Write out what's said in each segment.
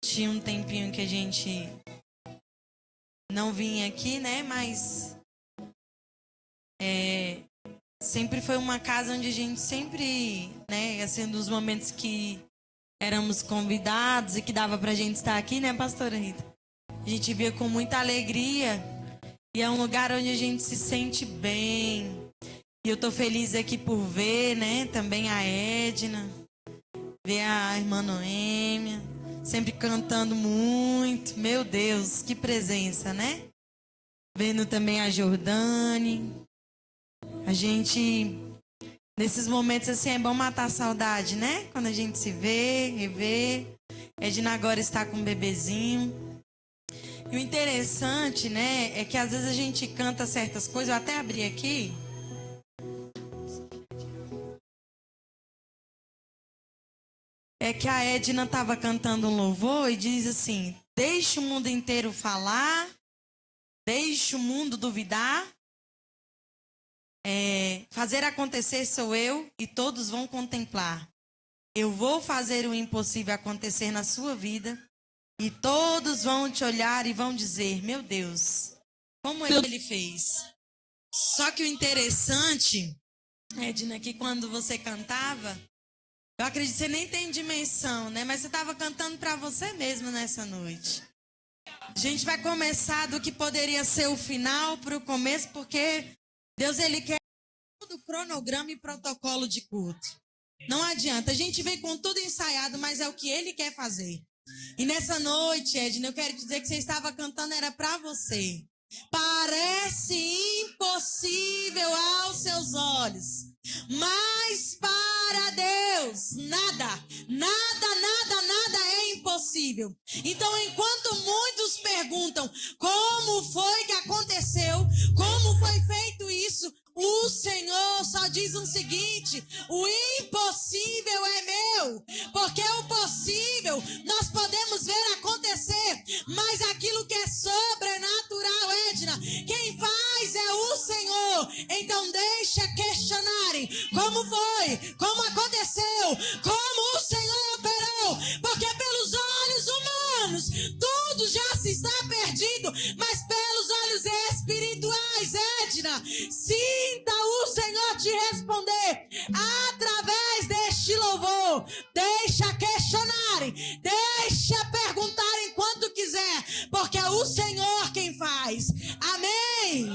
Tinha um tempinho que a gente não vinha aqui, né? Mas sempre foi uma casa onde a gente sempre, né? Assim, dos momentos que éramos convidados e que dava pra gente estar aqui, né, pastora Rita? A gente via com muita alegria e é um lugar onde a gente se sente bem. E eu tô feliz aqui por ver, né? Também a Edna, ver a irmã Noêmia, sempre cantando muito. Meu Deus, que presença, né? Vendo também a Jordane. A gente, nesses momentos assim, é bom matar a saudade, né? Quando a gente se vê, revê. Edna agora está com um bebezinho. E o interessante, né, é que às vezes a gente canta certas coisas. Eu até abri aqui. É que a Edna estava cantando um louvor e diz assim: deixe o mundo inteiro falar, deixe o mundo duvidar, fazer acontecer sou eu e todos vão contemplar. Eu vou fazer o impossível acontecer na sua vida e todos vão te olhar e vão dizer: meu Deus, como ele fez. Só que o interessante, Edna, é que quando você cantava, eu acredito que você nem tem dimensão, né? Mas você estava cantando para você mesmo nessa noite. A gente vai começar do que poderia ser o final para o começo, porque Deus, Ele quer todo o cronograma e protocolo de culto. Não adianta, a gente vem com tudo ensaiado, mas é o que Ele quer fazer. E nessa noite, Edna, eu quero dizer que você estava cantando, era para você. Parece impossível aos seus olhos, mas para Deus nada é impossível. Então, enquanto muitos perguntam como foi que aconteceu, como foi feito isso, o Senhor só diz o seguinte: o impossível é meu, porque o possível nós podemos ver acontecer, mas aquilo que é sobrenatural, Edna, quem faz é o Senhor. Então deixa questionarem como foi, como aconteceu, como o Senhor operou, porque pelos olhos humanos tudo já se está perdido, mas pelos olhos espirituais, Edna, sinta o Senhor te responder através deste louvor. Deixa questionarem, deixa perguntarem quanto quiser, porque é o Senhor quem faz. Amém?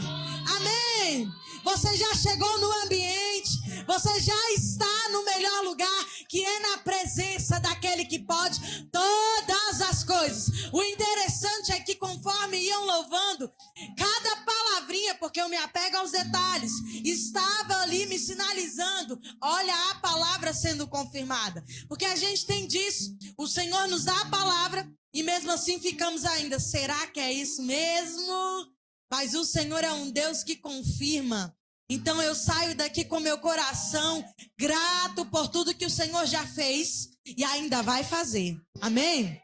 Amém? Você já chegou no ambiente, você já está no melhor lugar, que é na presença daquele que pode todas as coisas. O interessante é que conforme iam louvando, cada palavrinha, porque eu me apego aos detalhes, estava ali me sinalizando, olha a palavra sendo confirmada. Porque a gente tem disso, o Senhor nos dá a palavra e mesmo assim ficamos ainda, será que é isso mesmo? Mas o Senhor é um Deus que confirma. Então eu saio daqui com meu coração grato por tudo que o Senhor já fez e ainda vai fazer. Amém?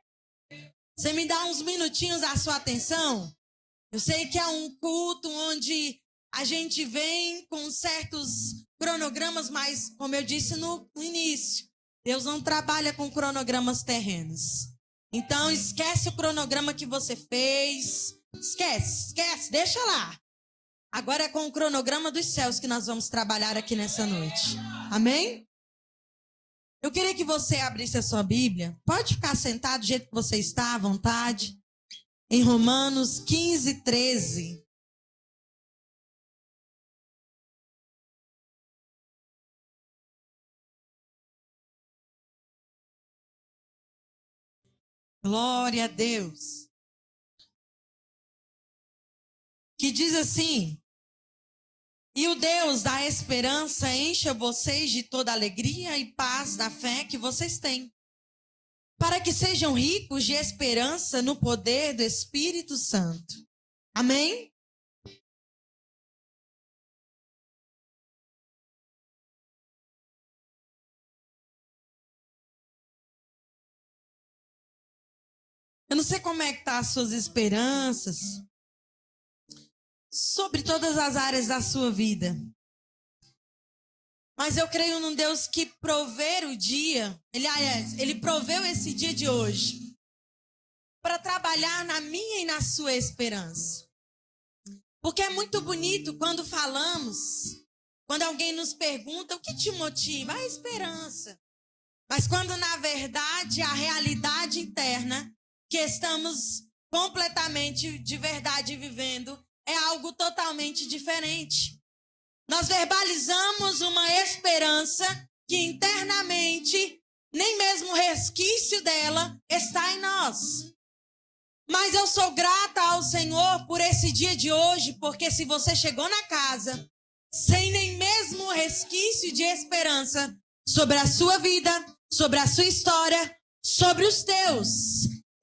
Você me dá uns minutinhos da sua atenção? Eu sei que é um culto onde a gente vem com certos cronogramas, mas como eu disse no início, Deus não trabalha com cronogramas terrenos. Então esquece o cronograma que você fez. Esquece, deixa lá. Agora é com o cronograma dos céus que nós vamos trabalhar aqui nessa noite. Amém? Eu queria que você abrisse a sua Bíblia. Pode ficar sentado do jeito que você está, à vontade. Em Romanos 15, 13. Glória a Deus. Que diz assim: e o Deus da esperança encha vocês de toda alegria e paz da fé que vocês têm, para que sejam ricos de esperança no poder do Espírito Santo. Amém? Eu não sei como é que tá as suas esperanças sobre todas as áreas da sua vida. Mas eu creio num Deus que prover o dia, ele proveu esse dia de hoje. para trabalhar na minha e na sua esperança. Porque é muito bonito quando falamos, quando alguém nos pergunta o que te motiva, a esperança. Mas quando na verdade a realidade interna que estamos completamente de verdade vivendo é algo totalmente diferente. Nós verbalizamos uma esperança que internamente nem mesmo o resquício dela está em nós. Mas eu sou grata ao Senhor por esse dia de hoje, porque se você chegou na casa sem nem mesmo o resquício de esperança sobre a sua vida, sobre a sua história, sobre os teus,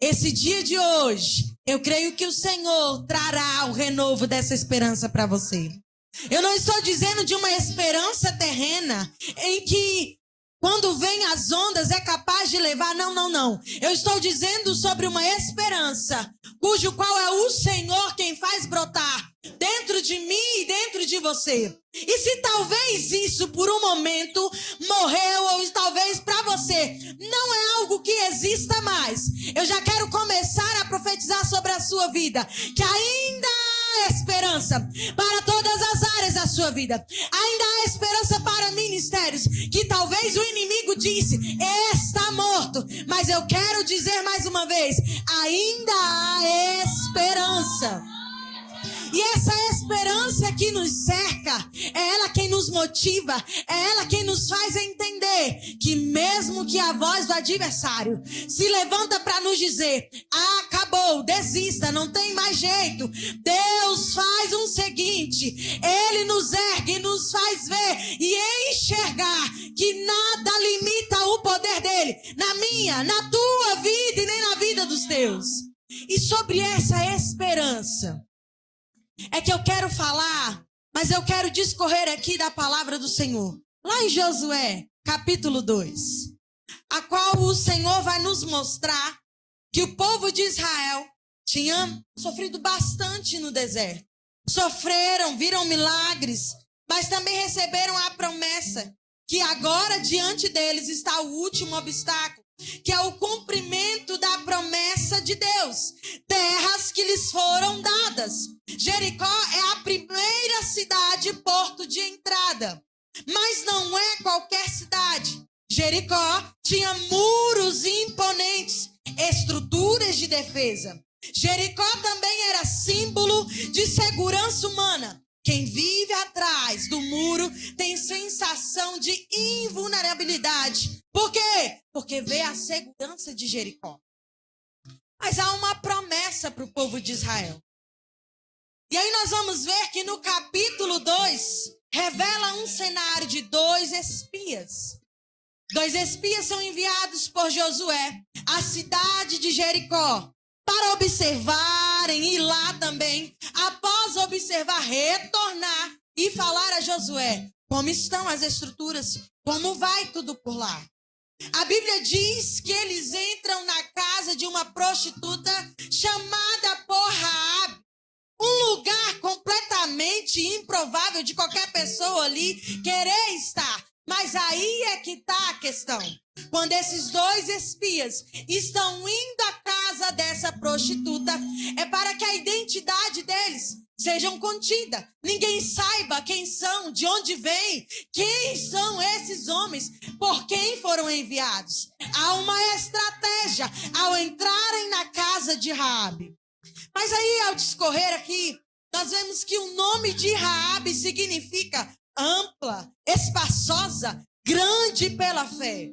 esse dia de hoje, eu creio que o Senhor trará o renovo dessa esperança para você. Eu não estou dizendo de uma esperança terrena em que quando vem as ondas é capaz de levar, não. Eu estou dizendo sobre uma esperança, cujo qual é o Senhor quem faz brotar dentro de mim e dentro de você. E se talvez isso por um momento morreu, ou talvez para você não é algo que exista mais, eu já quero começar a profetizar sobre a sua vida, que ainda há esperança para todas as áreas da sua vida. Ainda há esperança para ministérios que talvez o inimigo disse, está morto. Mas eu quero dizer mais uma vez, ainda há esperança. E essa esperança que nos cerca, é ela quem nos motiva, é ela quem nos faz entender que mesmo que a voz do adversário se levanta para nos dizer, acabou, desista, não tem mais jeito, Deus faz o seguinte, Ele nos ergue e nos faz ver e enxergar que nada limita o poder dEle, na minha, na tua vida e nem na vida dos teus. E sobre essa esperança é que eu quero falar, mas eu quero discorrer aqui da palavra do Senhor. Lá em Josué, capítulo 2, a qual o Senhor vai nos mostrar que o povo de Israel tinha sofrido bastante no deserto. Sofreram, viram milagres, mas também receberam a promessa que agora diante deles está o último obstáculo, que é o cumprimento da promessa de Deus, terras que lhes foram dadas. Jericó é a primeira cidade porto de entrada, mas não é qualquer cidade. Jericó tinha muros imponentes, estruturas de defesa. Jericó também era símbolo de segurança humana. Quem vive atrás do muro tem sensação de invulnerabilidade. Por quê? Porque vê a segurança de Jericó. Mas há uma promessa para o povo de Israel. E aí nós vamos ver que no capítulo 2, revela um cenário de 2 espias. 2 espias são enviados por Josué à cidade de Jericó, para observarem e lá também, após observar, retornar e falar a Josué como estão as estruturas, como vai tudo por lá. A Bíblia diz que eles entram na casa de uma prostituta chamada por Raabe, um lugar completamente improvável de qualquer pessoa ali querer estar. Mas aí é que está a questão. Quando esses 2 espias estão indo à casa dessa prostituta, é para que a identidade deles seja contida. Ninguém saiba quem são, de onde vêm, quem são esses homens, por quem foram enviados. Há uma estratégia ao entrarem na casa de Raabe. Mas aí, ao discorrer aqui, nós vemos que o nome de Raabe significa ampla, espaçosa, grande pela fé.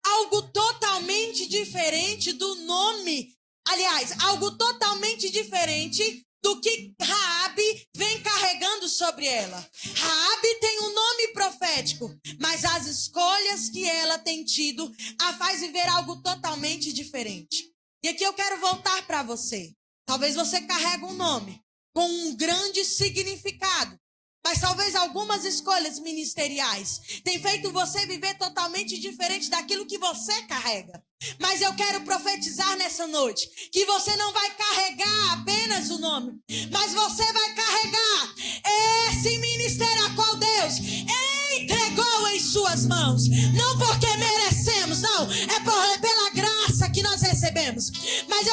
Algo totalmente diferente do nome, aliás, algo totalmente diferente do que Raabe vem carregando sobre ela. Raabe tem um nome profético, mas as escolhas que ela tem tido a faz viver algo totalmente diferente. E aqui eu quero voltar para você. Talvez você carregue um nome com um grande significado, mas talvez algumas escolhas ministeriais tenham feito você viver totalmente diferente daquilo que você carrega. Mas eu quero profetizar nessa noite que você não vai carregar apenas o nome, mas você vai carregar esse ministério a qual Deus entregou em suas mãos. Não porque merecemos, não, é pela graça que nós recebemos. Mas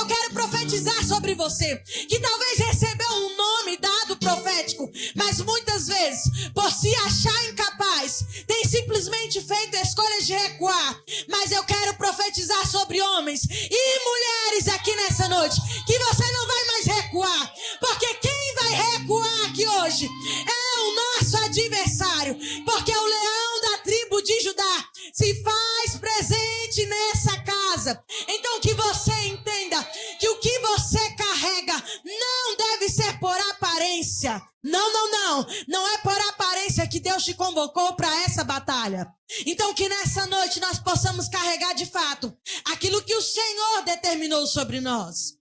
você, que talvez recebeu um nome dado profético, mas muitas vezes, por se achar incapaz, tem simplesmente feito escolhas de recuar. Mas eu quero profetizar sobre homens e mulheres aqui nessa noite, que você não vai mais recuar, porque quem vai recuar aqui hoje é o nosso adversário, porque o leão da tribo de Judá se faz presente nessa casa. Então que você entenda que o que você carrega não deve ser por aparência. Não é por aparência que Deus te convocou para essa batalha. Então que nessa noite nós possamos carregar de fato aquilo que o Senhor determinou sobre nós.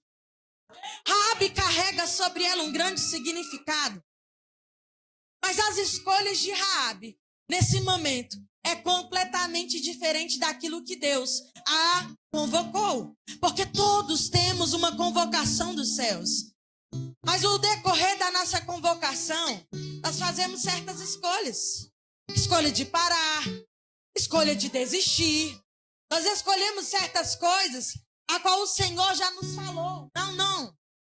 Raabe carrega sobre ela um grande significado. Mas as escolhas de Raabe, nesse momento, é completamente diferente daquilo que Deus a convocou. Porque todos temos uma convocação dos céus. Mas no decorrer da nossa convocação, nós fazemos certas escolhas. Escolha de parar, escolha de desistir. Nós escolhemos certas coisas a qual o Senhor já nos falou.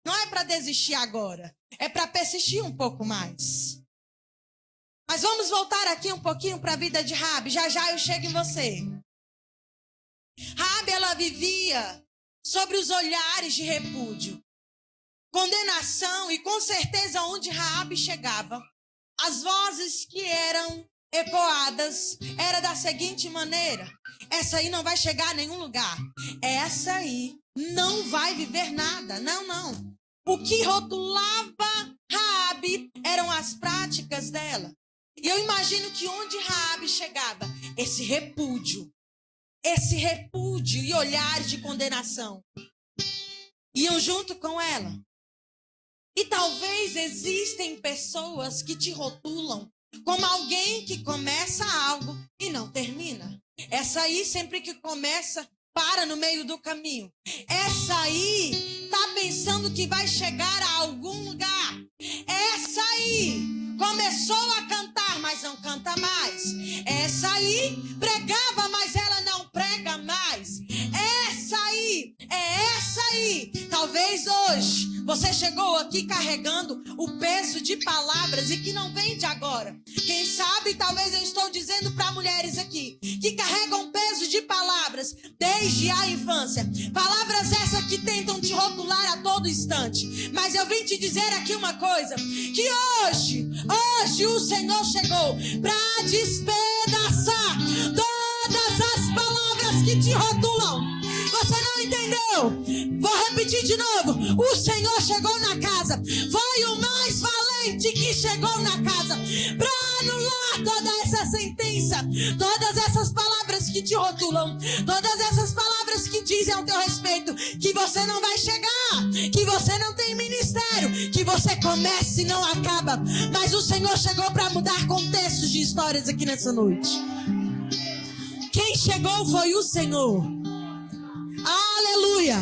Não é para desistir agora. É para persistir um pouco mais. Mas vamos voltar aqui um pouquinho para a vida de Raabe. Já eu chego em você. Raabe, ela vivia sobre os olhares de repúdio, condenação, e com certeza onde Raabe chegava, as vozes que eram ecoadas era da seguinte maneira: essa aí não vai chegar a nenhum lugar. Essa aí não vai viver nada. Não. O que rotulava Raabe eram as práticas dela. E eu imagino que onde Raabe chegava, esse repúdio e olhares de condenação iam junto com ela. E talvez existem pessoas que te rotulam como alguém que começa algo e não termina. Essa aí, sempre que começa, para no meio do caminho. Essa aí tá pensando que vai chegar a algum lugar. Essa aí começou a cantar, mas não canta mais. Essa aí pregava, mas ela não prega mais. Essa aí, talvez hoje você chegou aqui carregando o peso de palavras e que não vem de agora. Quem sabe, talvez eu estou dizendo para mulheres aqui que carregam peso de palavras desde a infância. Palavras essas que tentam te rotular a todo instante. Mas eu vim te dizer aqui uma coisa, que hoje o Senhor chegou para despedaçar todas as palavras que te rotulam. Você não entendeu? Vou repetir de novo. O Senhor chegou na casa. Foi o mais valente que chegou na casa para anular toda essa sentença, todas essas palavras que te rotulam, todas essas palavras que dizem ao teu respeito que você não vai chegar, que você não tem ministério, que você começa e não acaba. Mas o Senhor chegou para mudar contextos de histórias aqui nessa noite. Quem chegou foi o Senhor. Aleluia!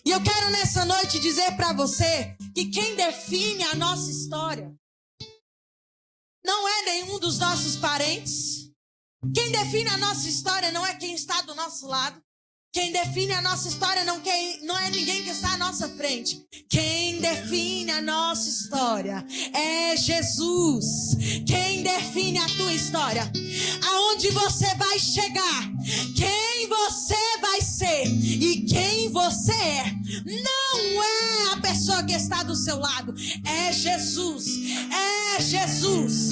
E eu quero nessa noite dizer para você que quem define a nossa história não é nenhum dos nossos parentes. Quem define a nossa história não é quem está do nosso lado. Quem define a nossa história não é ninguém que está à nossa frente. Quem define a nossa história é Jesus. Quem define a tua história, aonde você vai chegar, quem você vai ser e quem você é, não é a pessoa que está do seu lado. É Jesus. É Jesus.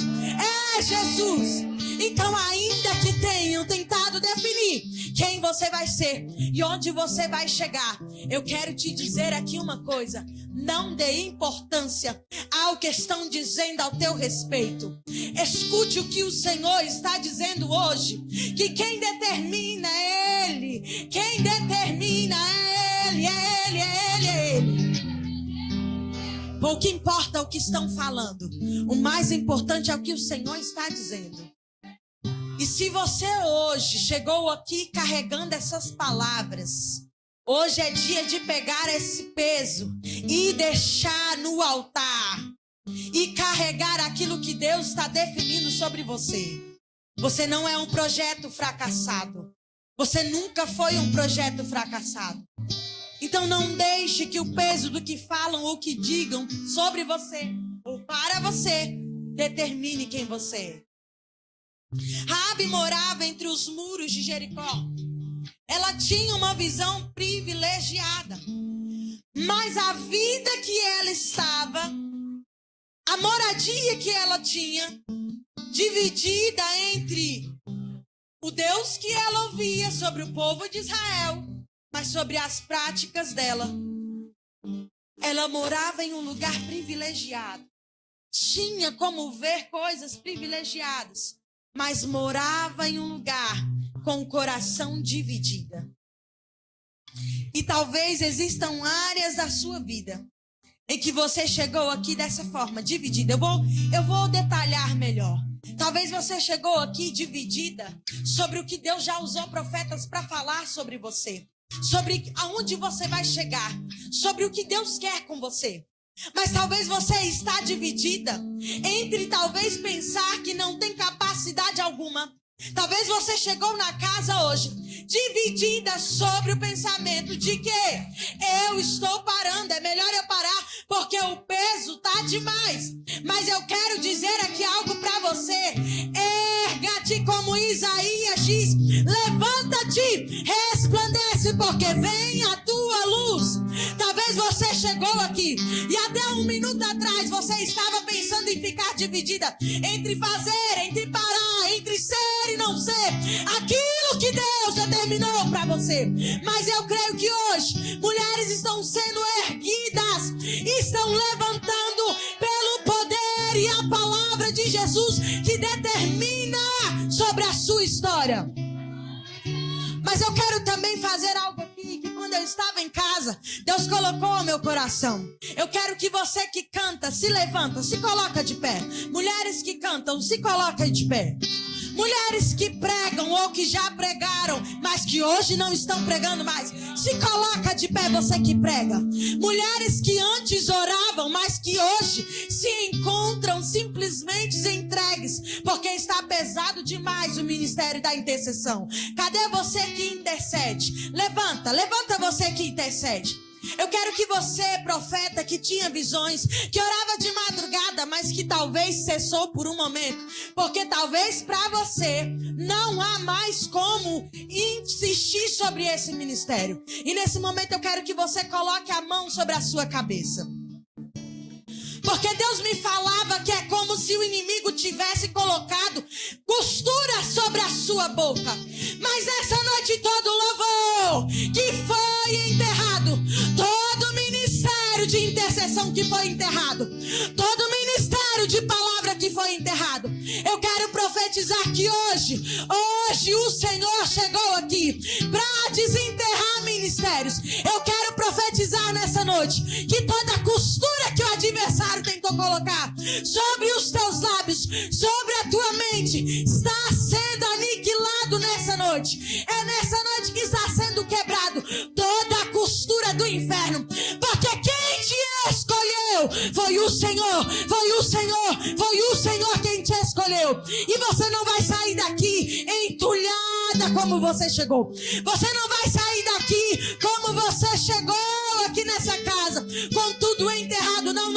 É Jesus. Então, ainda que tenham tentado definir quem você vai ser e onde você vai chegar, eu quero te dizer aqui uma coisa: não dê importância ao que estão dizendo ao teu respeito. Escute o que o Senhor está dizendo hoje, que quem determina é Ele. Quem determina é Ele, é Ele, é Ele, é Ele. Pouco importa o que estão falando, o mais importante é o que o Senhor está dizendo. E se você hoje chegou aqui carregando essas palavras, hoje é dia de pegar esse peso e deixar no altar e carregar aquilo que Deus está definindo sobre você. Você não é um projeto fracassado. Você nunca foi um projeto fracassado. Então não deixe que o peso do que falam ou que digam sobre você ou para você determine quem você é. Raabe morava entre os muros de Jericó. Ela tinha uma visão privilegiada. Mas a vida que ela estava, a moradia que ela tinha, dividida entre o Deus que ela ouvia sobre o povo de Israel, mas sobre as práticas dela. Ela morava em um lugar privilegiado. Tinha como ver coisas privilegiadas, mas morava em um lugar com o coração dividido. E talvez existam áreas da sua vida em que você chegou aqui dessa forma, dividida. Eu vou detalhar melhor. Talvez você chegou aqui dividida sobre o que Deus já usou profetas para falar sobre você. Sobre aonde você vai chegar. Sobre o que Deus quer com você. Mas talvez você está dividida entre talvez pensar que não tem capacidade alguma. Talvez você chegou na casa hoje dividida sobre o pensamento de que eu estou parando, é melhor eu parar porque o peso tá demais. Mas eu quero dizer aqui algo para você. Erga-te como Isaías diz, levanta-te, resplandece porque vem a tua luz. Talvez você chegou aqui e até um minuto atrás você estava pensando em ficar dividida entre fazer, entre parar, entre ser e não ser aquilo que Deus determinou para você. Mas eu creio que hoje mulheres estão sendo erguidas, estão levantando pelo poder e a palavra de Jesus que determina sobre a sua história. Mas eu quero também fazer algo aqui que quando eu estava em casa, Deus colocou no meu coração. Eu quero que você que canta, se levanta, se coloca de pé. Mulheres que cantam, se coloca de pé. Mulheres que pregam ou que já pregaram, mas que hoje não estão pregando mais, se coloca de pé você que prega. Mulheres que antes oravam, mas que hoje se encontram simplesmente entregues, porque está pesado demais o ministério da intercessão. Cadê você que intercede? Levanta você que intercede. Eu quero que você, profeta, que tinha visões, que orava de madrugada, mas que talvez cessou por um momento, porque talvez para você não há mais como insistir sobre esse ministério. E nesse momento eu quero que você coloque a mão sobre a sua cabeça. Porque Deus me falava que é como se o inimigo tivesse colocado costura sobre a sua boca. Mas essa noite todo louvor que foi enterrado, todo ministério de intercessão que foi enterrado, todo ministério de palavra que foi enterrado, eu quero profetizar que hoje o Senhor chegou aqui para desenterrar ministérios. Eu quero profetizar nessa noite que toda costura que o adversário tentou colocar sobre os teus lábios, sobre a tua mente, está sendo aniquilado nessa noite. É nessa noite que está sendo quebrado toda a costura do inferno, porque quem te escolheu foi o Senhor, foi o Senhor, foi o Senhor quem te escolheu. E você não vai sair daqui entulhada como você chegou. Você não vai sair daqui como você chegou aqui nessa casa, com tudo enterrado. Não.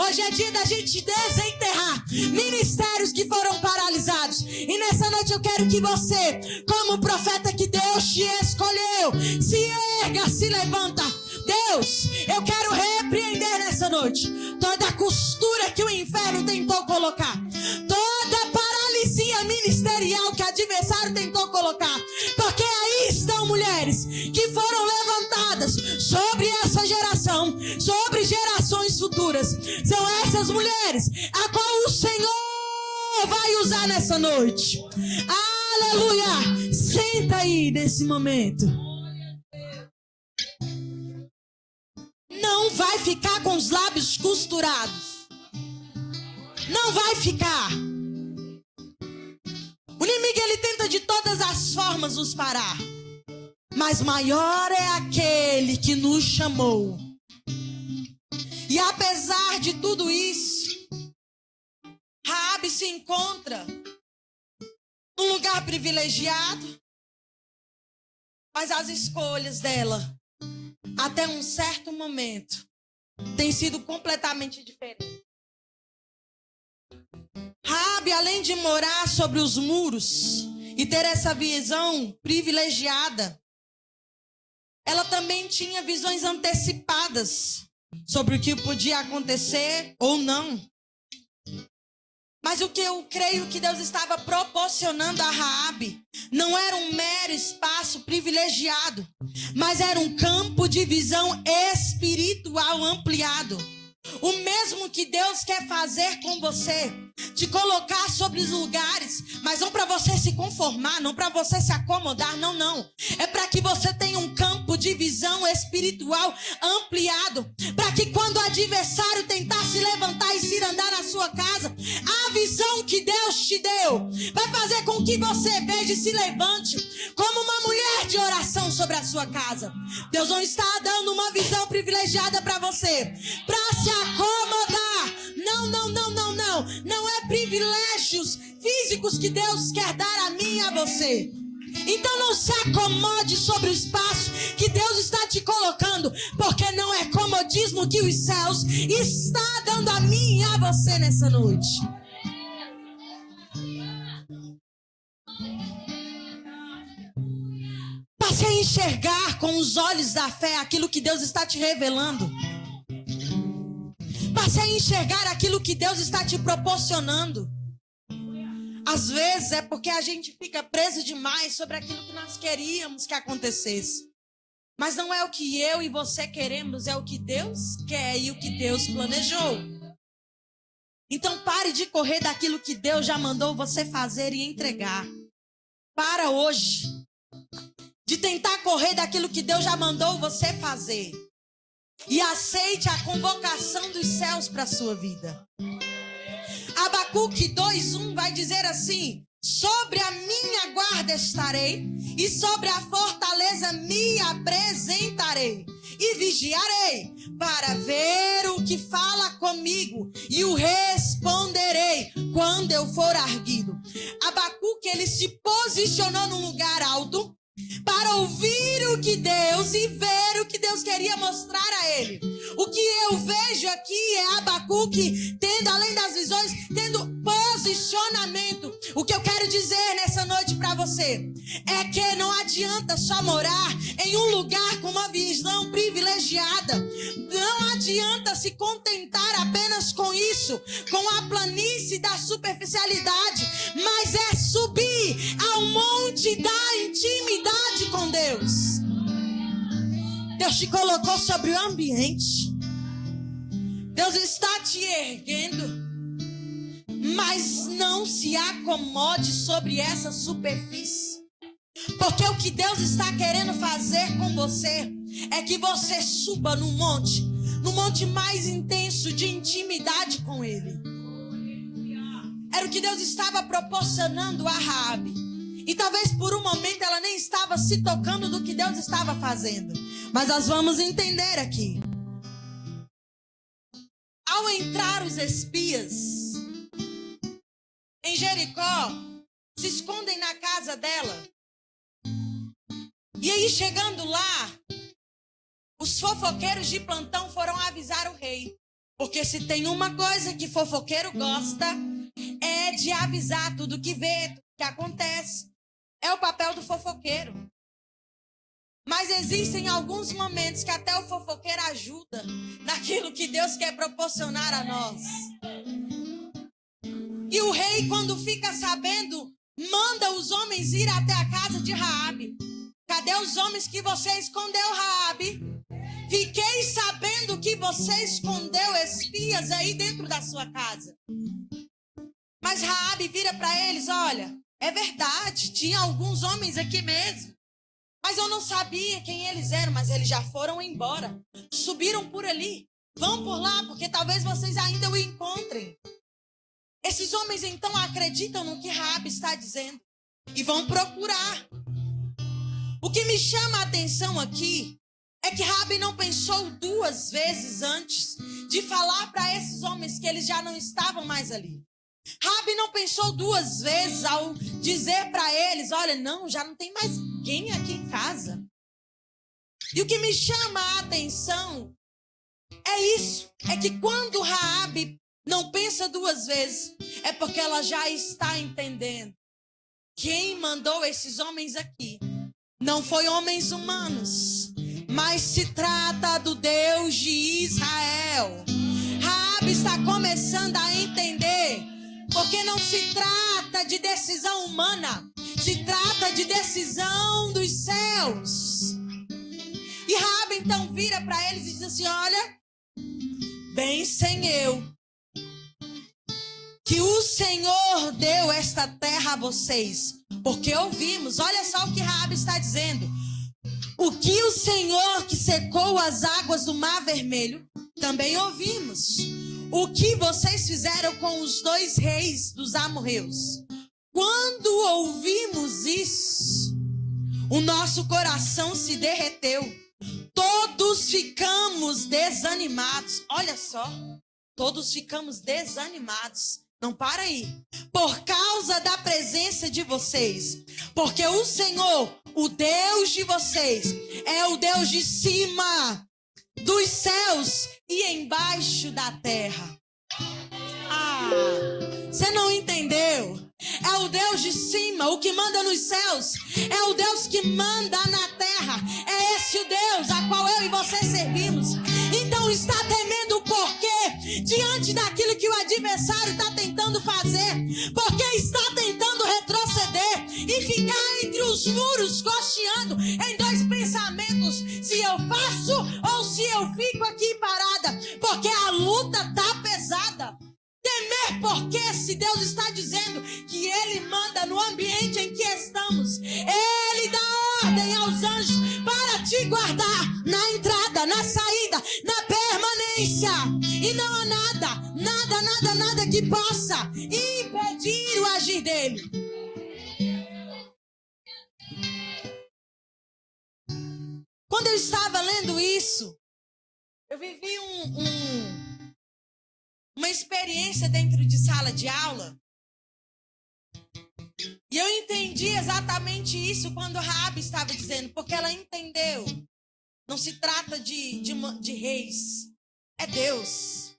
Hoje é dia da gente desenterrar ministérios que foram paralisados. E nessa noite eu quero que você, como profeta que Deus te escolheu, se erga, se levanta. Deus, eu quero repreender nessa noite toda a costura que o inferno tentou colocar, toda paralisia ministerial que o adversário tentou colocar, porque aí estão mulheres que foram levantadas sobre essa geração, sobre gerações futuras. São essas mulheres a qual o Senhor vai usar nessa noite. Aleluia! Senta aí nesse momento. Não vai ficar com os lábios costurados. Não vai ficar. O inimigo, ele tenta de todas as formas nos parar. Mas maior é aquele que nos chamou. E apesar de tudo isso, Raabe se encontra num lugar privilegiado. Mas as escolhas dela até um certo momento, tem sido completamente diferente. Raabe, além de morar sobre os muros e ter essa visão privilegiada, ela também tinha visões antecipadas sobre o que podia acontecer ou não. Mas o que eu creio que Deus estava proporcionando a Raabe não era um mero espaço privilegiado, mas era um campo de visão espiritual ampliado. O mesmo que Deus quer fazer com você, te colocar sobre os lugares, mas não para você se conformar, não para você se acomodar, não. É para que você tenha um campo de visão espiritual ampliado, para que quando o adversário tentar se levantar e se andar na sua casa, a visão que Deus te deu vai fazer com que você veja e se levante como uma mulher de oração sobre a sua casa. Deus não está dando uma visão privilegiada para você, para se acomodar. Não é privilégios físicos que Deus quer dar a mim e a você. Então não se acomode sobre o espaço que Deus está te colocando, porque não é comodismo que os céus está dando a mim e a você nessa noite. Passe a enxergar com os olhos da fé aquilo que Deus está te revelando. Passe a enxergar aquilo que Deus está te proporcionando. Às vezes é porque a gente fica preso demais sobre aquilo que nós queríamos que acontecesse. Mas não é o que eu e você queremos, é o que Deus quer e o que Deus planejou. Então pare de correr daquilo que Deus já mandou você fazer e entregar. Para hoje de tentar correr daquilo que Deus já mandou você fazer. E aceite a convocação dos céus para a sua vida. Abacuque 2:1 vai dizer assim: sobre a minha guarda estarei, e sobre a fortaleza me apresentarei, e vigiarei, para ver o que fala comigo, e o responderei quando eu for arguido. Abacuque, ele se posicionou num lugar alto, para ouvir o que Deus e ver o que Deus queria mostrar a ele. O que eu vejo aqui é Abacuque tendo, além das visões, tendo posicionamento. O que eu quero dizer nessa noite para você é que não adianta só morar em um lugar com uma visão privilegiada. Não adianta se contentar apenas com isso, com a planície da superficialidade, mas é subir ao monte da intimidade com Deus. Deus te colocou sobre o ambiente. Deus está te erguendo. Mas não se acomode sobre essa superfície. Porque o que Deus está querendo fazer com você é que você suba no monte mais intenso de intimidade com Ele. Era o que Deus estava proporcionando a Raabe. E talvez por um momento ela nem estava se tocando do que Deus estava fazendo. Mas nós vamos entender aqui. Ao entrar os espias em Jericó, se escondem na casa dela. E aí, chegando lá, os fofoqueiros de plantão foram avisar o rei. Porque se tem uma coisa que fofoqueiro gosta, é de avisar tudo que vê, tudo que acontece. É o papel do fofoqueiro. Mas existem alguns momentos que até o fofoqueiro ajuda naquilo que Deus quer proporcionar a nós. E o rei, quando fica sabendo, manda os homens ir até a casa de Raabe. Cadê os homens que você escondeu, Raabe? Fiquei sabendo que você escondeu espias aí dentro da sua casa. Mas Raabe vira para eles: olha, é verdade, tinha alguns homens aqui mesmo. Mas eu não sabia quem eles eram, mas eles já foram embora. Subiram por ali. Vão por lá, porque talvez vocês ainda o encontrem. Esses homens então acreditam no que Raabe está dizendo e vão procurar. O que me chama a atenção aqui é que Raabe não pensou duas vezes antes de falar para esses homens que eles já não estavam mais ali. Raabe não pensou duas vezes ao dizer para eles: olha, não, já não tem mais ninguém aqui em casa. E o que me chama a atenção é isso. É que quando Raabe não pensa duas vezes, é porque ela já está entendendo. Quem mandou esses homens aqui não foi homens humanos, mas se trata do Deus de Israel. Raabe está começando a entender, porque não se trata de decisão humana, se trata de decisão dos céus. E Raabe então vira para eles e diz assim: olha, bem sem eu, que o Senhor deu esta terra a vocês, porque ouvimos. Olha só o que Raabe está dizendo: o que o Senhor que secou as águas do Mar Vermelho, também ouvimos. O que vocês fizeram com os 2 reis dos amorreus. Quando ouvimos isso, o nosso coração se derreteu. Todos ficamos desanimados. Olha só, todos ficamos desanimados. Não, para aí. Por causa da presença de vocês. Porque o Senhor, o Deus de vocês, é o Deus de cima dos céus e embaixo da terra. Você não entendeu? É o Deus de cima, o que manda nos céus. É o Deus que manda na terra. É esse o Deus a qual eu e você servimos. Então está temendo por quê? Diante daquilo que o adversário está tentando fazer. Porque está tentando retroceder e ficar entre os muros, cocheando em 2 pensamentos: se eu faço ou se eu fico aqui parada. Porque a luta está pesada. Temer porque se Deus está dizendo que Ele manda no ambiente em que estamos. Ele dá ordem aos anjos para te guardar na entrada, na saída, na permanência. E não há nada que possa impedir o agir dele. Quando eu estava lendo isso, eu vivi uma experiência dentro de sala de aula. E eu entendi exatamente isso quando Raabe estava dizendo, porque ela entendeu. Não se trata de reis, é Deus.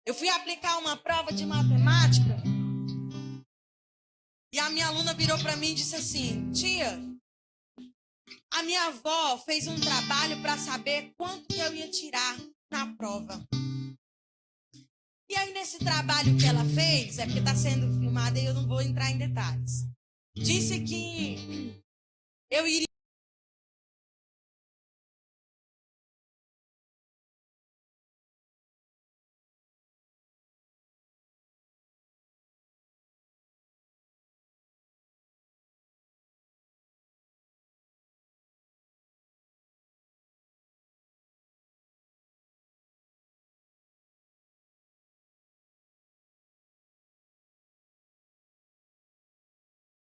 Eu fui aplicar uma prova de matemática e a minha aluna virou para mim e disse assim: tia, a minha avó fez um trabalho para saber quanto que eu ia tirar na prova. E aí, nesse trabalho que ela fez, é porque está sendo filmado e eu não vou entrar em detalhes, disse que eu iria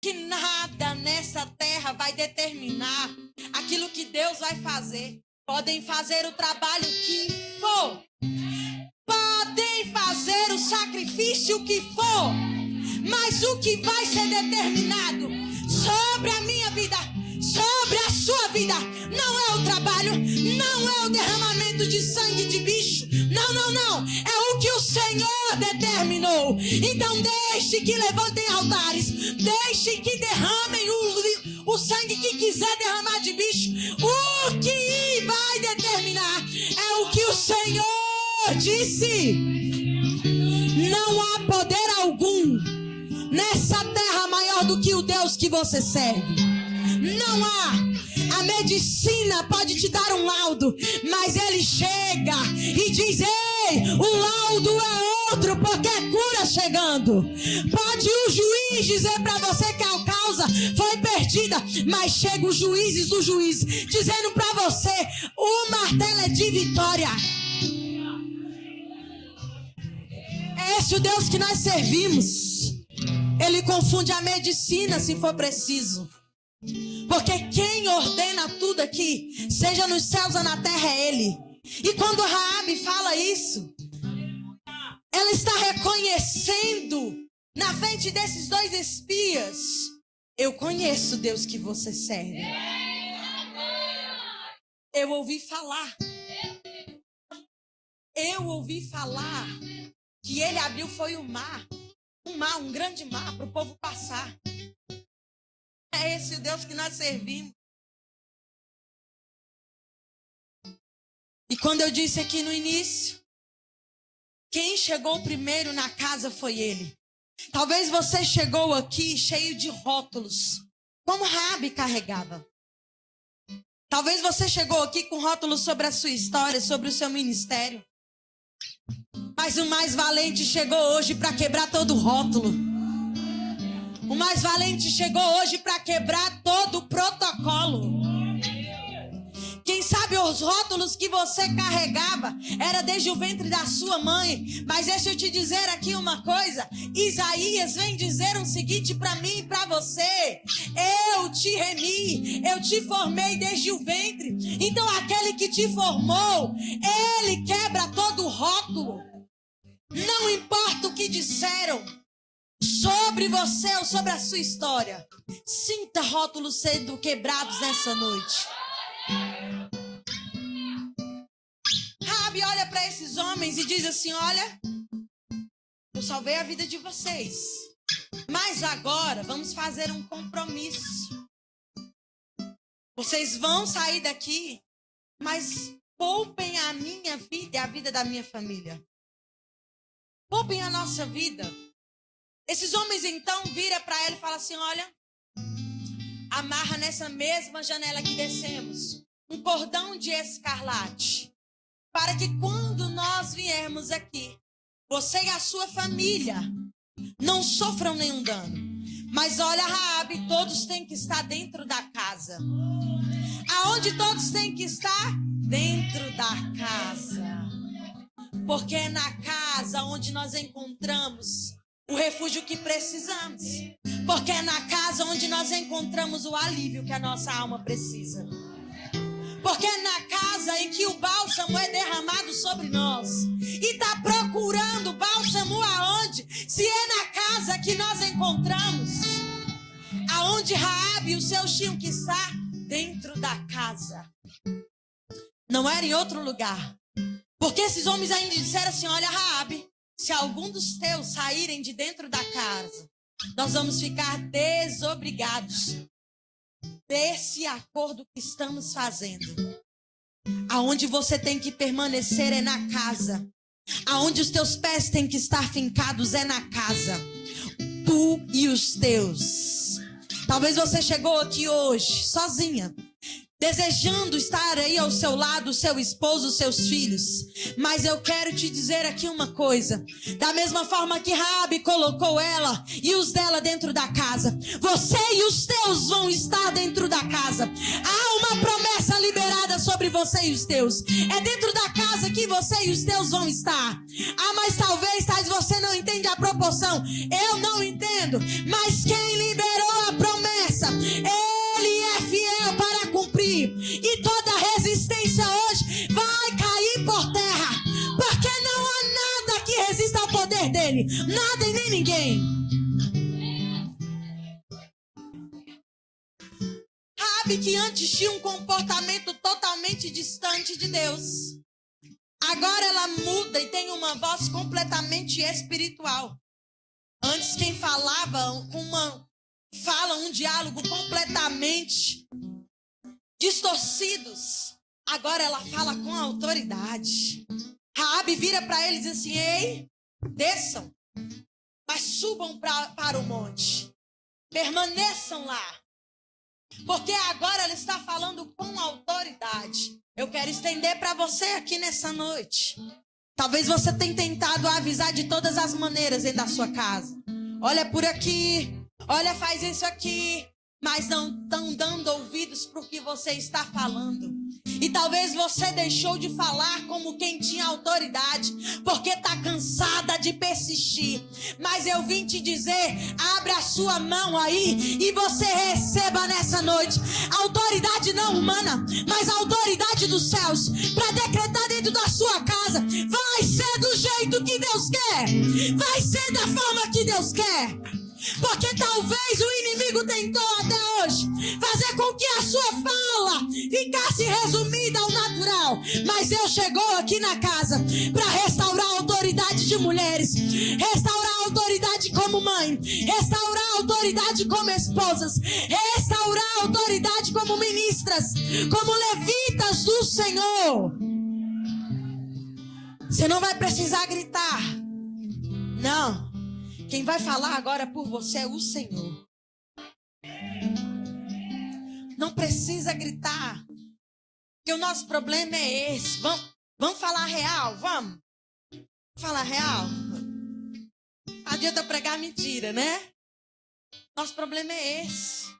que nada nessa terra vai determinar aquilo que Deus vai fazer. Podem fazer o trabalho que for, podem fazer o sacrifício que for, mas o que vai ser determinado sobre a minha vida, sobre a sua vida, não é o trabalho, não é o derramamento de sangue de bicho, não, é o que o Senhor determinou. Então deixe que levantem altares, deixe que derramem o sangue que quiser derramar de bicho. O que vai determinar é o que o Senhor disse. Não há poder algum nessa terra maior do que o Deus que você serve. Não há. A medicina pode te dar um laudo, mas ele chega e diz: ei, o laudo é outro, porque é cura chegando. Pode o juiz dizer para você que a causa foi perdida, mas chega os juízes do juiz dizendo para você: o martelo é de vitória. É esse o Deus que nós servimos. Ele confunde a medicina se for preciso. Porque quem ordena tudo aqui, seja nos céus ou na terra, é Ele. E quando Raabe fala isso, ela está reconhecendo na frente desses 2 espias: eu conheço o Deus que você serve. Eu ouvi falar que ele abriu foi o mar, um grande mar para o povo passar. É esse o Deus que nós servimos. E quando eu disse aqui no início, quem chegou primeiro na casa foi ele. Talvez você chegou aqui cheio de rótulos, como Raabe carregava. Talvez você chegou aqui com rótulos sobre a sua história, sobre o seu ministério. Mas o mais valente chegou hoje para quebrar todo o rótulo. O mais valente chegou hoje para quebrar todo o protocolo. Quem sabe os rótulos que você carregava era desde o ventre da sua mãe. Mas deixa eu te dizer aqui uma coisa. Isaías vem dizer o seguinte para mim e para você: eu te remi, eu te formei desde o ventre. Então aquele que te formou, ele quebra todo o rótulo. Não importa o que disseram sobre você ou sobre a sua história. Sinta rótulos sendo quebrados nessa noite. Raabe olha para esses homens e diz assim: olha, eu salvei a vida de vocês, mas agora vamos fazer um compromisso. Vocês vão sair daqui, mas poupem a minha vida e a vida da minha família. Poupem a nossa vida. Esses homens então viram para ele e falam assim: olha, amarra nessa mesma janela que descemos um cordão de escarlate, para que quando nós viermos aqui, você e a sua família não sofram nenhum dano. Mas olha, Raabe, todos têm que estar dentro da casa. Aonde todos têm que estar? Dentro da casa. Porque é na casa onde nós encontramos o refúgio que precisamos. Porque é na casa onde nós encontramos o alívio que a nossa alma precisa. Porque é na casa em que o bálsamo é derramado sobre nós. E está procurando bálsamo aonde? Se é na casa que nós encontramos. Aonde Raabe e os seus tinham que estar? Dentro da casa. Não era em outro lugar. Porque esses homens ainda disseram assim: olha, Raabe, se algum dos teus saírem de dentro da casa, nós vamos ficar desobrigados desse acordo que estamos fazendo. Aonde você tem que permanecer é na casa. Aonde os teus pés têm que estar fincados é na casa. Tu e os teus. Talvez você chegou aqui hoje sozinha, desejando estar aí ao seu lado, o seu esposo, os seus filhos. Mas eu quero te dizer aqui uma coisa. Da mesma forma que Raabe colocou ela e os dela dentro da casa, você e os teus vão estar dentro da casa. Há uma promessa liberada sobre você e os teus. É dentro da casa que você e os teus vão estar. Ah, mas talvez você não entende a proporção. Eu não entendo. Mas quem liberou a promessa, ele é fiel para cumprir. E toda resistência hoje vai cair por terra. Porque não há nada que resista ao poder dele. Nada e nem ninguém. Raabe, que antes tinha um comportamento totalmente distante de Deus, agora ela muda e tem uma voz completamente espiritual. Antes quem falava fala um diálogo completamente distorcidos. Agora ela fala com autoridade. Raabe vira para eles e diz assim: ei, desçam, mas subam para o monte. Permaneçam lá. Porque agora ela está falando com autoridade. Eu quero estender para você aqui nessa noite. Talvez você tenha tentado avisar de todas as maneiras dentro da sua casa. Olha por aqui, olha, faz isso aqui. Mas não estão dando ouvidos para o que você está falando. E talvez você deixou de falar como quem tinha autoridade, porque está cansada de persistir. Mas eu vim te dizer: abre a sua mão aí e você receba nessa noite autoridade não humana, mas a autoridade dos céus, para decretar dentro da sua casa. Vai ser do jeito que Deus quer, vai ser da forma que Deus quer. Porque talvez o inimigo tentou até hoje fazer com que a sua fala ficasse resumida ao natural. Mas Deus chegou aqui na casa para restaurar a autoridade de mulheres, restaurar a autoridade como mãe, restaurar a autoridade como esposas, restaurar a autoridade como ministras, como levitas do Senhor. Você não vai precisar gritar. Não. Quem vai falar agora por você é o Senhor. Não precisa gritar. Porque o nosso problema é esse. Vamos falar real? Vamos falar real? Não adianta pregar mentira, né? Nosso problema é esse.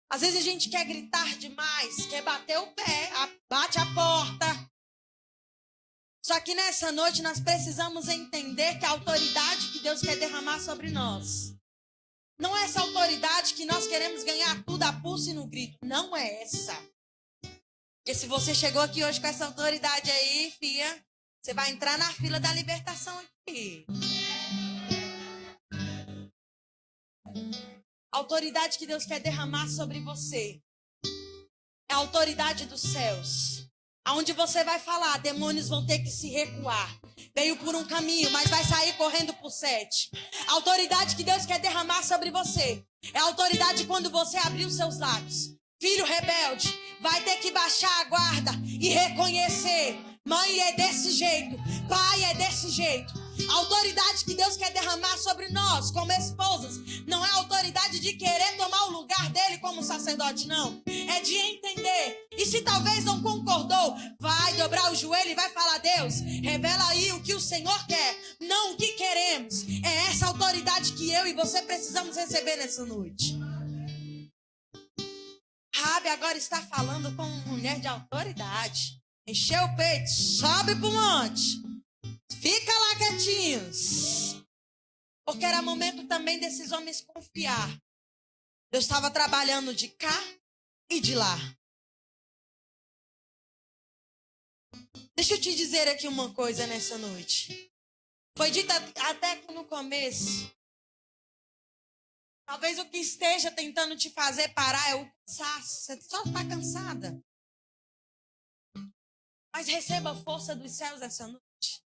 Às vezes a gente quer gritar demais, quer bater o pé, bate a porta. Só que nessa noite nós precisamos entender que a autoridade que Deus quer derramar sobre nós não é essa autoridade que nós queremos ganhar tudo a pulso e no grito. Não é essa. Porque se você chegou aqui hoje com essa autoridade aí, filha, você vai entrar na fila da libertação aqui. A autoridade que Deus quer derramar sobre você é a autoridade dos céus. Aonde você vai falar, demônios vão ter que se recuar. Veio por um caminho, mas vai sair correndo por 7. A autoridade que Deus quer derramar sobre você é a autoridade quando você abrir os seus lábios. Filho rebelde vai ter que baixar a guarda e reconhecer. Mãe é desse jeito, pai é desse jeito. A autoridade que Deus quer derramar sobre nós, como esposas, não é a autoridade de querer tomar o lugar dele como sacerdote, não. É de entender. E se talvez não concordou, vai dobrar o joelho e vai falar: Deus, revela aí o que o Senhor quer, não o que queremos. É essa autoridade que eu e você precisamos receber nessa noite. Rabi agora está falando com uma mulher de autoridade. Encheu o peito, sobe pro monte. Fica lá quietinhos. Porque era momento também desses homens confiar. Deus estava trabalhando de cá e de lá. Deixa eu te dizer aqui uma coisa nessa noite. Foi dito até que no começo. Talvez o que esteja tentando te fazer parar é o cansaço. Você só está cansada. Mas receba a força dos céus essa noite.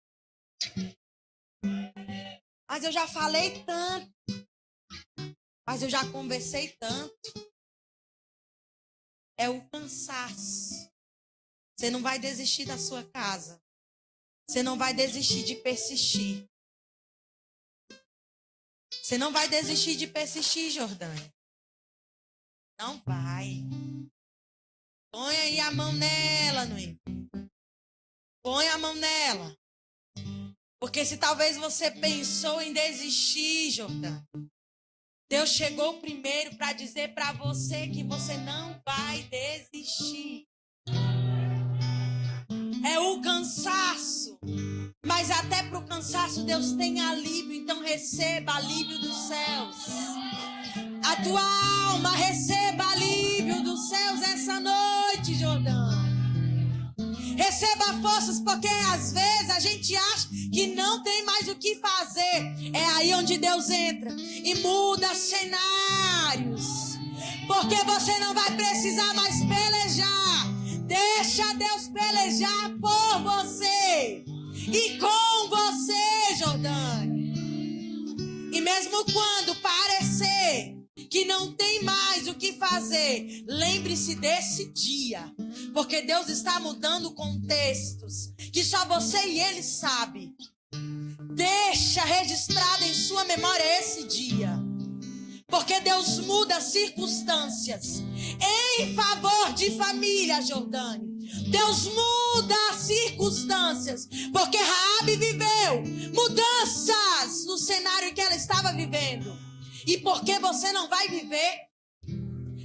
Mas eu já falei tanto. Mas eu já conversei tanto. É o cansaço. Você não vai desistir da sua casa. Você não vai desistir de persistir. Você não vai desistir de persistir, Jordânia. Não vai. Põe aí a mão nela, Noemi. Põe a mão nela. Porque se talvez você pensou em desistir, Jordânia, Deus chegou primeiro para dizer para você que você não vai desistir. É o cansaço. Mas até para o cansaço Deus tem alívio. Então receba alívio dos céus. A tua alma receba alívio dos céus essa noite, Jordânia. Receba forças, porque às vezes a gente acha que não tem mais o que fazer. É aí onde Deus entra e muda cenários. Porque você não vai precisar mais pelejar. Deixa Deus pelejar por você e com você, Jordânia. E mesmo quando parecer que não tem mais o que fazer, lembre-se desse dia. Porque Deus está mudando contextos que só você e Ele sabem. Deixa registrado em sua memória esse dia. Porque Deus muda circunstâncias em favor de família, Jordânia. Deus muda circunstâncias. Porque Raabe viveu mudanças no cenário que ela estava vivendo. E porque você não vai viver,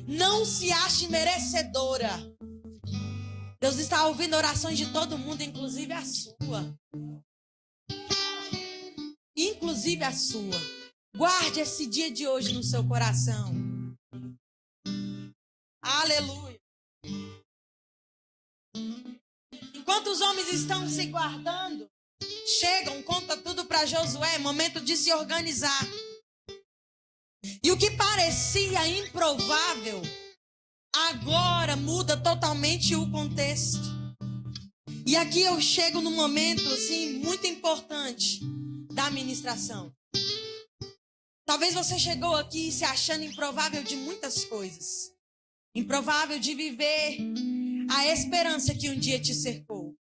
não se ache merecedora. Deus está ouvindo orações de todo mundo, inclusive a sua. Inclusive a sua. Guarde esse dia de hoje no seu coração. Aleluia. Enquanto os homens estão se guardando, chegam, conta tudo para Josué, é momento de se organizar. E o que parecia improvável, agora muda totalmente o contexto. E aqui eu chego num momento assim muito importante da ministração. Talvez você chegou aqui se achando improvável de muitas coisas. Improvável de viver a esperança que um dia te cercou.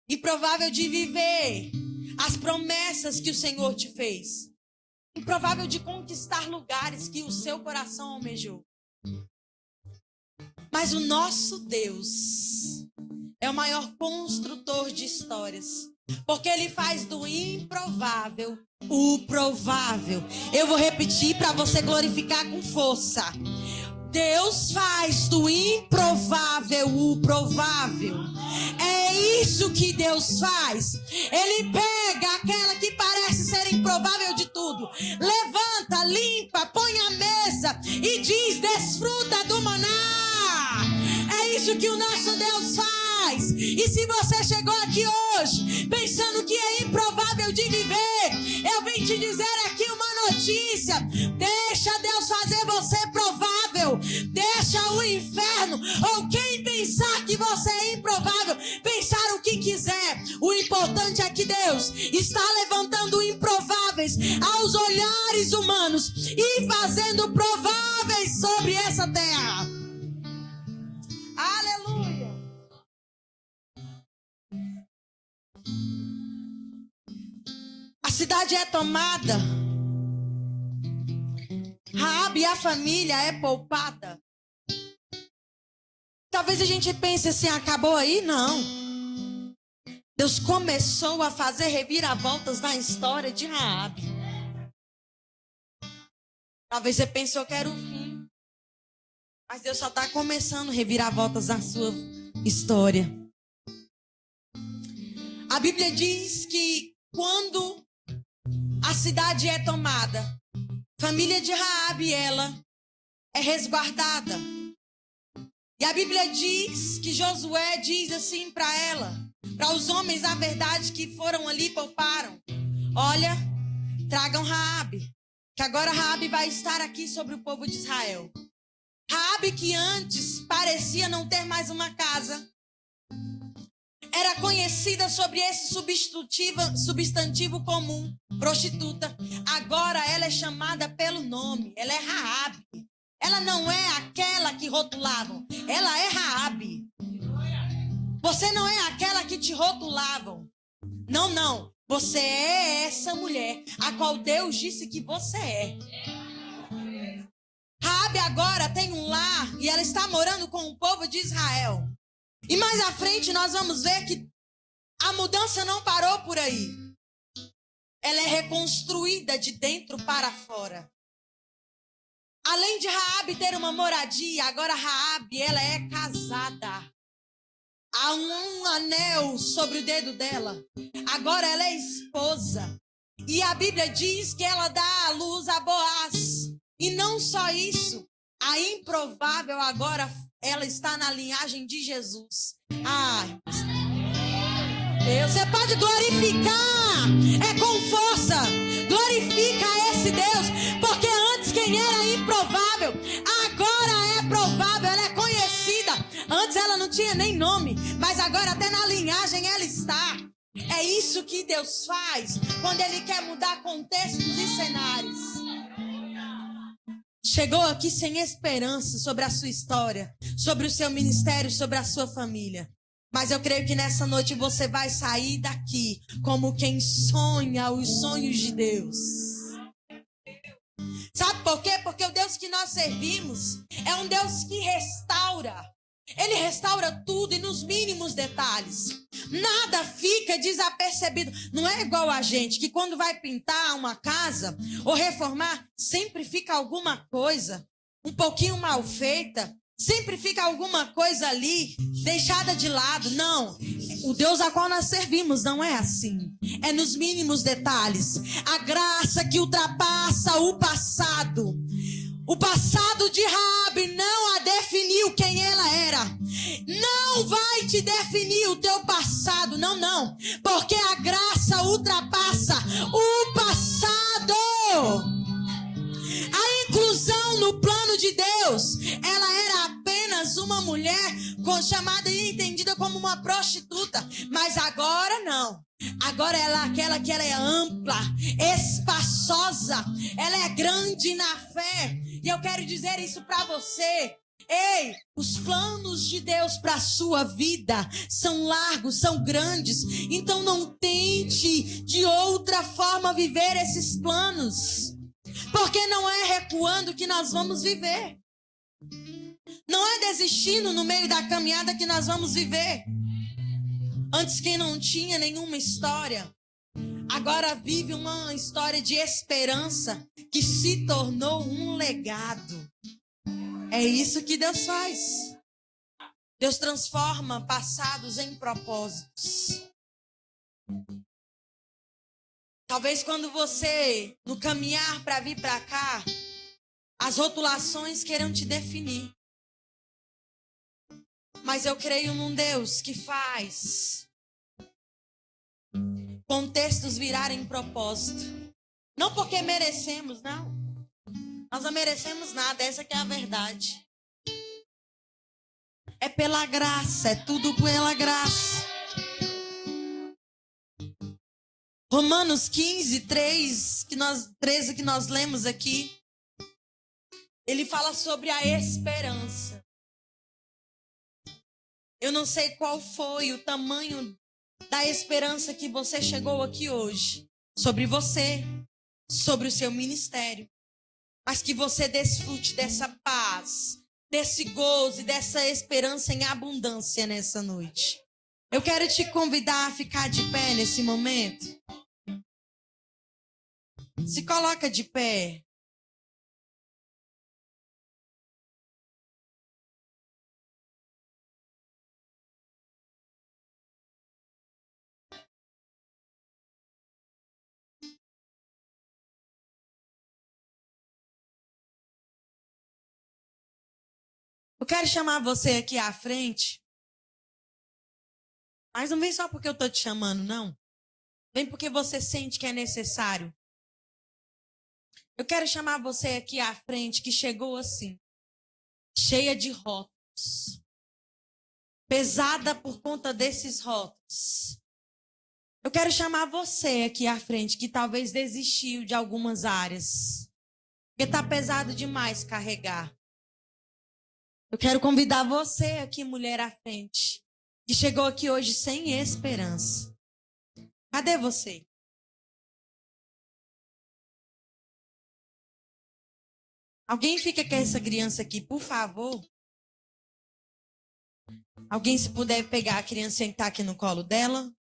Improvável de viver as promessas que o Senhor te fez. Improvável de conquistar lugares que o seu coração almejou. Mas o nosso Deus é o maior construtor de histórias. Porque Ele faz do improvável o provável. Eu vou repetir para você glorificar com força. Deus faz do improvável o provável. É isso que Deus faz. Ele pega aquela que parece ser improvável de tudo, levanta, limpa, põe a mesa e diz: desfruta do maná. É isso que o nosso Deus faz. E se você chegou aqui hoje pensando que é improvável de viver, eu vim te dizer aqui uma notícia: deixa Deus fazer você provável. Deixa o inferno ou quem pensar que você é improvável pensar o que quiser. O importante é que Deus está levantando improváveis aos olhares humanos e fazendo prováveis sobre essa terra. Aleluia! A cidade é tomada. Raabe e a família é poupada. Talvez a gente pense assim: acabou aí? Não. Deus começou a fazer reviravoltas na história de Raabe. Talvez você pensou que era o fim. Mas Deus só está começando reviravoltas na sua história. A Bíblia diz que quando a cidade é tomada, a família de Raabe, ela é resguardada. E a Bíblia diz que Josué diz assim para ela, para os homens, na verdade, que foram ali e pouparam: olha, tragam Raabe, que agora Raabe vai estar aqui sobre o povo de Israel. Raabe, que antes parecia não ter mais uma casa, era conhecida sobre esse substantivo comum, prostituta. Agora ela é chamada pelo nome, ela é Raabe. Ela não é aquela que rotulavam, ela é Raabe. Você não é aquela que te rotulavam. Não, não. Você é essa mulher a qual Deus disse que você é. Raabe agora tem um lar e ela está morando com o povo de Israel. E mais à frente nós vamos ver que a mudança não parou por aí. Ela é reconstruída de dentro para fora. Além de Raabe ter uma moradia, agora Raabe, ela é casada. Há um anel sobre o dedo dela. Agora ela é esposa. E a Bíblia diz que ela dá à luz a Boaz. E não só isso, a improvável agora ela está na linhagem de Jesus. Você pode glorificar, é com força. Glorifica esse Deus, porque antes quem era improvável, agora é provável, ela é conhecida. Antes ela não tinha nem nome, mas agora até na linhagem ela está. É isso que Deus faz quando Ele quer mudar contextos e cenários. Chegou aqui sem esperança sobre a sua história, sobre o seu ministério, sobre a sua família. Mas eu creio que nessa noite você vai sair daqui como quem sonha os sonhos de Deus. Sabe por quê? Porque o Deus que nós servimos é um Deus que restaura. Ele restaura tudo e nos mínimos detalhes. Nada fica desapercebido. Não é igual a gente que quando vai pintar uma casa ou reformar, sempre fica alguma coisa um pouquinho mal feita. Sempre fica alguma coisa ali deixada de lado. Não, o Deus a qual nós servimos não é assim. É nos mínimos detalhes. A graça que ultrapassa o passado. O passado de Raabe não a definiu quem ela era. Não vai te definir o teu passado. Não, não. Porque a graça ultrapassa o passado. Aí, Ela era apenas uma mulher chamada e entendida como uma prostituta. Mas agora não. Agora ela é aquela que ela é ampla, espaçosa. Ela é grande na fé. E eu quero dizer isso para você. Ei, os planos de Deus para a sua vida são largos, são grandes. Então não tente de outra forma viver esses planos. Porque não é recuando que nós vamos viver. Não é desistindo no meio da caminhada que nós vamos viver. Antes quem não tinha nenhuma história, agora vive uma história de esperança que se tornou um legado. É isso que Deus faz. Deus transforma passados em propósitos. Talvez quando você, no caminhar para vir para cá, as rotulações queiram te definir. Mas eu creio num Deus que faz contextos virarem propósito. Não porque merecemos, não. Nós não merecemos nada, essa que é a verdade. É pela graça, é tudo pela graça. Romanos 15, 13 que nós lemos aqui, ele fala sobre a esperança. Eu não sei qual foi o tamanho da esperança que você chegou aqui hoje, sobre você, sobre o seu ministério. Mas que você desfrute dessa paz, desse gozo e dessa esperança em abundância nessa noite. Eu quero te convidar a ficar de pé nesse momento. Se coloca de pé. Eu quero chamar você aqui à frente. Mas não vem só porque eu estou te chamando, não. Vem porque você sente que é necessário. Eu quero chamar você aqui à frente que chegou assim, cheia de rótulos. Pesada por conta desses rótulos. Eu quero chamar você aqui à frente que talvez desistiu de algumas áreas. Porque está pesado demais carregar. Eu quero convidar você aqui, mulher, à frente, que chegou aqui hoje sem esperança. Cadê você? Alguém fica com essa criança aqui, por favor? Alguém, se puder pegar a criança e sentar aqui no colo dela?